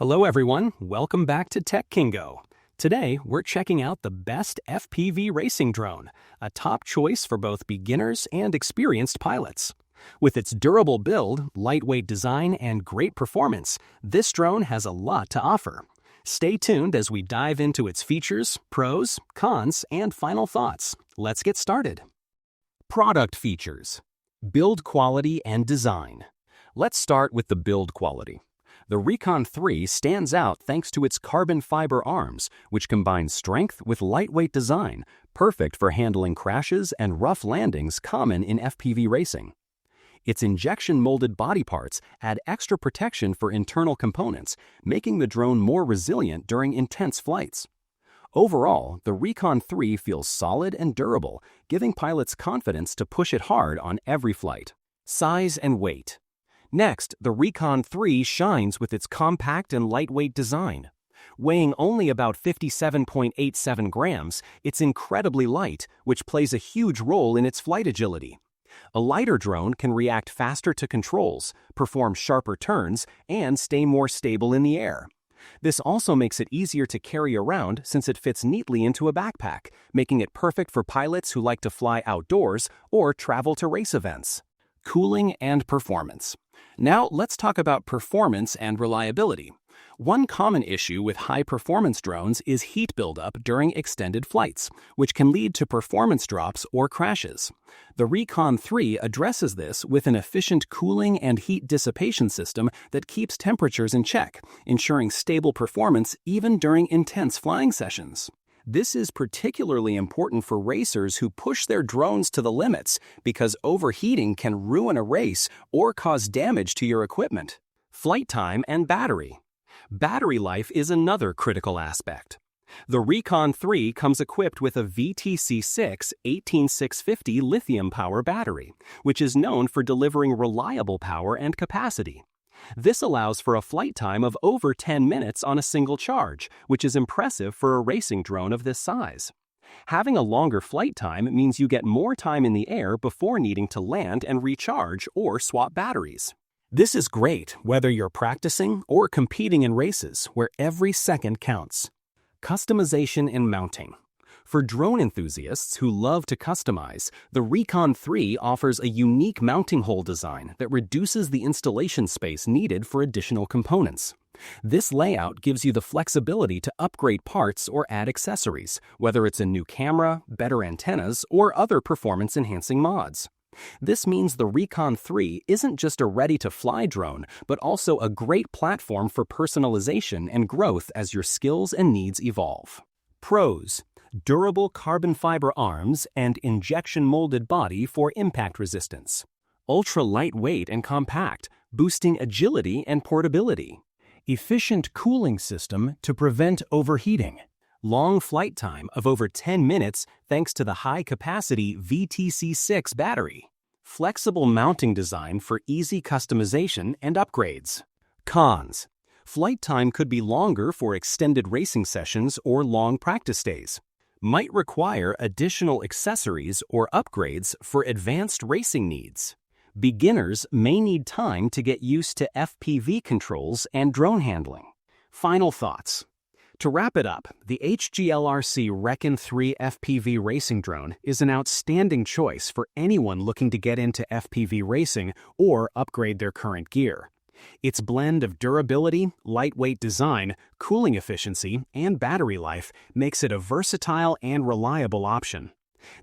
Hello everyone, welcome back to Tech Kingo. Today, we're checking out the best FPV racing drone, a top choice for both beginners and experienced pilots. With its durable build, lightweight design, and great performance, this drone has a lot to offer. Stay tuned as we dive into its features, pros, cons, and final thoughts. Let's get started. Product features. Build quality and design. Let's start with the build quality. The Recon 3 stands out thanks to its carbon fiber arms, which combine strength with lightweight design, perfect for handling crashes and rough landings common in FPV racing. Its injection-molded body parts add extra protection for internal components, making the drone more resilient during intense flights. Overall, the Recon 3 feels solid and durable, giving pilots confidence to push it hard on every flight. Size and weight. Next, the Recon 3 shines with its compact and lightweight design. Weighing only about 57.87 grams, it's incredibly light, which plays a huge role in its flight agility. A lighter drone can react faster to controls, perform sharper turns, and stay more stable in the air. This also makes it easier to carry around since it fits neatly into a backpack, making it perfect for pilots who like to fly outdoors or travel to race events. Cooling and performance. Now let's talk about performance and reliability. One common issue with high-performance drones is heat buildup during extended flights, which can lead to performance drops or crashes. The Recon 3 addresses this with an efficient cooling and heat dissipation system that keeps temperatures in check, ensuring stable performance even during intense flying sessions. This is particularly important for racers who push their drones to the limits because overheating can ruin a race or cause damage to your equipment. Flight time and battery. Battery life is another critical aspect. The Recon 3 comes equipped with a VTC6 18650 lithium power battery, which is known for delivering reliable power and capacity. This allows for a flight time of over 10 minutes on a single charge, which is impressive for a racing drone of this size. Having a longer flight time means you get more time in the air before needing to land and recharge or swap batteries. This is great whether you're practicing or competing in races where every second counts. Customization and mounting. For drone enthusiasts who love to customize, the Recon 3 offers a unique mounting hole design that reduces the installation space needed for additional components. This layout gives you the flexibility to upgrade parts or add accessories, whether it's a new camera, better antennas, or other performance-enhancing mods. This means the Recon 3 isn't just a ready-to-fly drone, but also a great platform for personalization and growth as your skills and needs evolve. Pros. Durable carbon fiber arms and injection-molded body for impact resistance. Ultra-lightweight and compact, boosting agility and portability. Efficient cooling system to prevent overheating. Long flight time of over 10 minutes thanks to the high-capacity VTC6 battery. Flexible mounting design for easy customization and upgrades. Cons. Flight time could be longer for extended racing sessions or long practice days. Might require additional accessories or upgrades for advanced racing needs. Beginners may need time to get used to FPV controls and drone handling. Final thoughts. To wrap it up, the HGLRC Recon 3 FPV racing drone is an outstanding choice for anyone looking to get into FPV racing or upgrade their current gear. Its blend of durability, lightweight design, cooling efficiency, and battery life makes it a versatile and reliable option.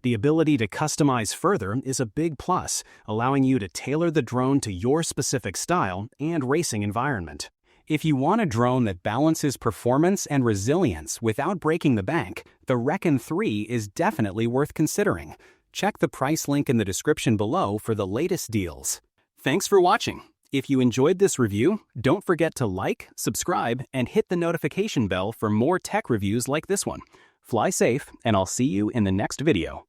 The ability to customize further is a big plus, allowing you to tailor the drone to your specific style and racing environment. If you want a drone that balances performance and resilience without breaking the bank, the Recon 3 is definitely worth considering. Check the price link in the description below for the latest deals. Thanks for watching. If you enjoyed this review, don't forget to like, subscribe, and hit the notification bell for more tech reviews like this one. Fly safe, and I'll see you in the next video.